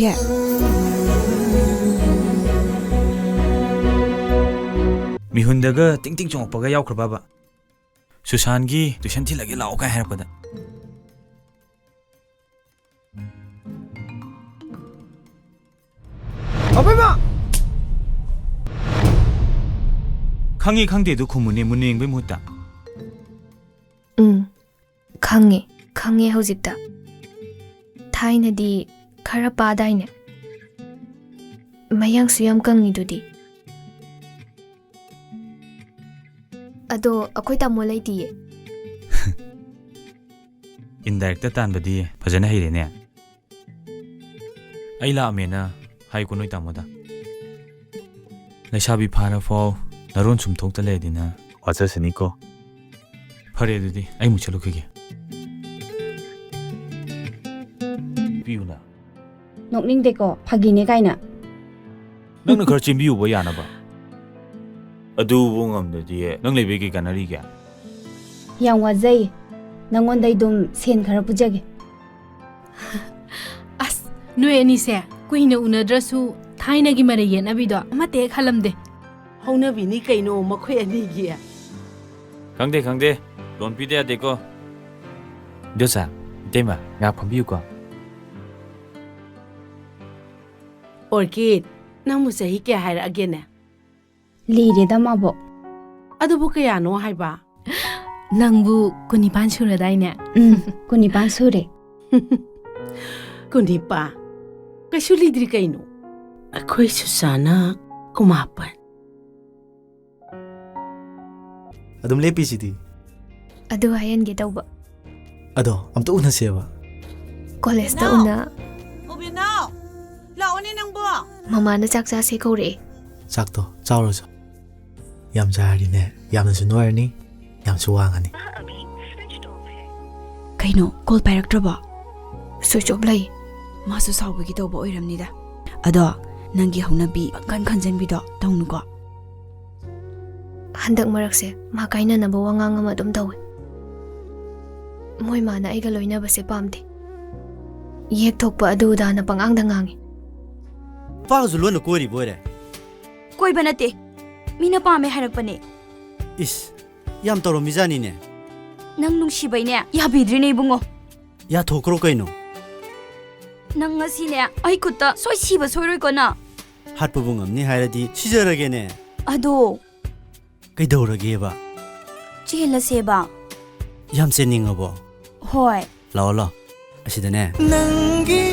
ꯍꯦ ꯃꯤꯍꯨꯟꯗꯒ ꯇꯤꯡ ꯇꯤꯡ ꯆꯣꯡꯉꯛꯄꯒ ꯌꯥꯎꯈ꯭ꯔꯕꯕ ꯁꯨꯁꯥꯟꯒꯤ ꯇꯨꯏꯁꯟ ꯊꯤꯜꯂꯒꯦ ꯂꯥꯛꯑꯣ ꯀꯥꯏ ꯍꯥꯏꯔꯛꯄꯗ ꯑꯕꯦꯝꯃ ꯈꯪꯉꯤ ꯈꯪꯗꯦꯗꯨ ꯈꯨꯝꯃꯨꯅꯦ ꯃꯨꯟꯅ ꯌꯦꯡꯕꯩ ꯃꯍꯨꯠꯇ ꯈꯪꯉꯦ ꯍꯧꯖꯤꯛꯇ ꯊꯥꯏꯅꯗꯤ ꯈꯔ ꯄꯥꯗꯥꯏꯅꯦ ꯃꯌꯥꯡꯁꯨ ꯌꯥꯝ ꯀꯪꯉꯤꯗꯨꯗꯤ ꯑꯗꯣ ꯑꯩꯈꯣꯏ ꯇꯥꯃꯣ ꯂꯩꯇꯤꯌꯦ ꯏꯟꯗꯥꯏꯔꯦꯛꯇ ꯇꯥꯟꯕꯗꯤ ꯐꯖꯅ ꯍꯩꯔꯦꯅꯦ ꯑꯩ ꯂꯥꯛꯑꯃꯦꯅ ꯍꯥꯏꯀꯣ ꯅꯣꯏ ꯇꯥꯃꯣꯗ ꯂꯩꯁꯥꯕꯤ ꯐꯥꯔꯐꯥꯎ ꯅꯔꯣꯟ ꯁꯨꯝꯊꯣꯛꯇ ꯂꯩꯔꯗꯤꯅ ꯋꯥꯖꯁꯅꯤꯀꯣ ꯐꯔꯦ ꯑꯗꯨꯗꯤ ꯑꯩ ꯑꯃꯨꯛ ꯆꯠꯂꯨꯈꯤꯒꯦ ꯄꯤꯌꯨꯅ ꯅꯣꯛꯅꯤꯡꯗꯦꯀꯣ ꯐꯥꯒꯤꯅꯦ ꯀꯥꯏꯅ ꯅꯪꯅ ꯈꯔ ꯆꯦꯟꯕꯤꯌꯨꯕ ꯌꯥꯅꯕ ꯑꯗꯨꯕꯨ ꯉꯝꯗ꯭ꯔꯗꯤ ꯅꯪ ꯂꯩꯕꯩ ꯀꯩ ꯀꯥꯟꯅꯔꯤꯒꯦ ꯌꯥꯝ ꯋꯥꯖꯩ ꯅꯪꯉꯣꯟꯗꯩ ꯑꯗꯨꯝ ꯁꯦꯟ ꯈꯔ ꯄꯨꯖꯒꯦ ꯑꯁ ꯅꯣꯏ ꯑꯅꯤꯁꯦ ꯀꯨꯏꯅ ꯎꯅꯗ꯭ꯔꯁꯨ ꯊꯥꯏꯅꯒꯤ ꯃꯔꯩ ꯌꯦꯠꯅꯕꯤꯗꯣ ꯑꯃꯠꯇ ꯍꯦꯛ ꯍꯜꯂꯝꯗꯦ ꯍꯧꯅꯕꯤꯅꯤ ꯀꯩꯅꯣ ꯃꯈꯣꯏ ꯑꯅꯤꯒꯤ ꯈꯪꯗꯦ ꯂꯣꯟ ꯄꯤꯗ ꯌꯥꯗꯦꯀꯣ ꯗꯣꯁꯥ ꯏꯇꯩꯃ ꯉꯥꯛ ꯐꯝꯕꯤꯌꯨꯀꯣ ꯑꯣꯔꯀꯤꯠ ꯅꯪꯕꯨ ꯆꯍꯤ ꯀꯌꯥ ꯍꯥꯏꯔꯛꯑꯒꯦꯅꯦ ꯂꯤꯔꯦꯗ ꯃꯥꯕꯣ ꯑꯗꯨꯕꯨ ꯀꯌꯥꯅꯣ ꯍꯥꯏꯕ ꯅꯪꯕꯨ 19 ꯁꯨꯔꯗꯥꯏꯅꯦ 19 ꯁꯨꯔꯦ 19 ꯀꯩꯁꯨ ꯂꯤꯗ꯭ꯔꯤ ꯀꯩꯅꯣ ꯑꯩꯈꯣꯏ ꯁꯨꯁꯥꯅ 19 ꯑꯗꯨꯝ ꯂꯦꯞꯄꯤꯁꯤꯗꯤ ꯑꯗꯨ ꯍꯥꯏꯍꯟꯒꯦ ꯇꯧꯕ ꯑꯗꯣ ꯑꯝꯇ ꯎꯅꯁꯦꯕ ꯀꯣꯂꯦꯖꯇ ꯎꯅ ꯑꯣꯕꯤꯅꯥꯎ ꯂꯥꯛꯑꯣꯅꯦ ꯅꯪꯕꯣ ꯃꯃꯥꯅ ꯆꯥꯛ ꯆꯥꯁꯦ ꯀꯧꯔꯛꯑꯦ ꯆꯥꯛꯇꯣ ꯆꯥꯎꯔꯁꯨ ꯌꯥꯝ ꯆꯥꯔꯗꯤꯅꯦ ꯌꯥꯝꯅꯁꯨ ꯅꯣꯏꯔꯅꯤ ꯌꯥꯝꯁꯨ ꯋꯥꯡꯉꯅꯤ ꯀꯩꯅꯣ ꯀꯣꯜ ꯄꯥꯏꯔꯛꯇ꯭ꯔꯕꯣ ꯁ꯭ꯋꯤꯆ ꯑꯣꯐ ꯂꯩ ꯃꯥꯁꯨ ꯁꯥꯎꯕꯒꯤ ꯇꯧꯕ ꯑꯣꯏꯔꯝꯅꯤꯗ ꯑꯗꯣ ꯅꯪꯒꯤ ꯍꯧꯅꯕꯤ ꯄꯪꯈꯟ ꯈꯟꯖꯟꯕꯤꯗꯣ ꯇꯧꯅꯨꯀꯣ ꯍꯟꯗꯛ ꯃꯔꯛꯁꯦ ꯃꯥ ꯀꯥꯏꯅꯅꯕ ꯋꯥꯉꯥꯡ ꯑꯃ ꯑꯗꯨꯝ ꯇꯧꯋꯦ ꯃꯣꯏ ꯃꯥꯅ ꯑꯩꯒ ꯂꯣꯏꯅꯕꯁꯦ ꯄꯥꯝꯗꯦ ꯌꯦꯛ ꯊꯣꯛꯄ ꯑꯗꯨꯗꯥꯅ ꯄꯪꯉꯥꯡꯗ ꯉꯥꯡꯉꯤ ꯅꯨꯄꯥꯒꯁꯨ ꯂꯣꯟꯅ ꯀꯣꯏꯔꯤꯕ ꯑꯣꯏꯔꯦ ꯀꯣꯏꯕ ꯅꯠꯇꯦ ꯃꯤꯅ ꯄꯥꯝꯃꯦ ꯍꯥꯏꯔꯛꯄꯅꯦ ꯏꯁ ꯌꯥꯝ ꯇꯧꯔꯝꯃꯤꯖꯥꯅꯤꯅꯦ ꯅꯪ ꯅꯨꯡꯁꯤꯕꯩꯅꯦ ꯌꯥꯕꯤꯗ꯭ꯔꯤꯅꯦ ꯏꯕꯨꯡꯉꯣ ꯌꯥꯊꯣꯛꯈ꯭ꯔꯣ ꯀꯩꯅꯣ ꯅꯪ ꯉꯁꯤꯅꯦ ꯑꯩ ꯈꯨꯠꯇ ꯁꯣꯏ ꯁꯤꯕ ꯁꯣꯏꯔꯣꯏꯀꯣ ꯅꯪ ꯍꯥꯠꯄꯕꯨ ꯉꯝꯅꯤ ꯍꯥꯏꯔꯗꯤ ꯁꯤꯖꯔꯒꯦꯅꯦ ꯑꯗꯣ ꯀꯩꯗꯧꯔꯒꯦꯕ ꯆꯦꯜꯂꯁꯦꯕ ꯌꯥꯝ ꯆꯦꯟꯅꯤꯡꯉꯕꯣ ꯍꯣꯏ ꯂꯥꯛꯑꯣ ꯑꯁꯤꯗꯅꯦ ꯅꯪꯒꯤ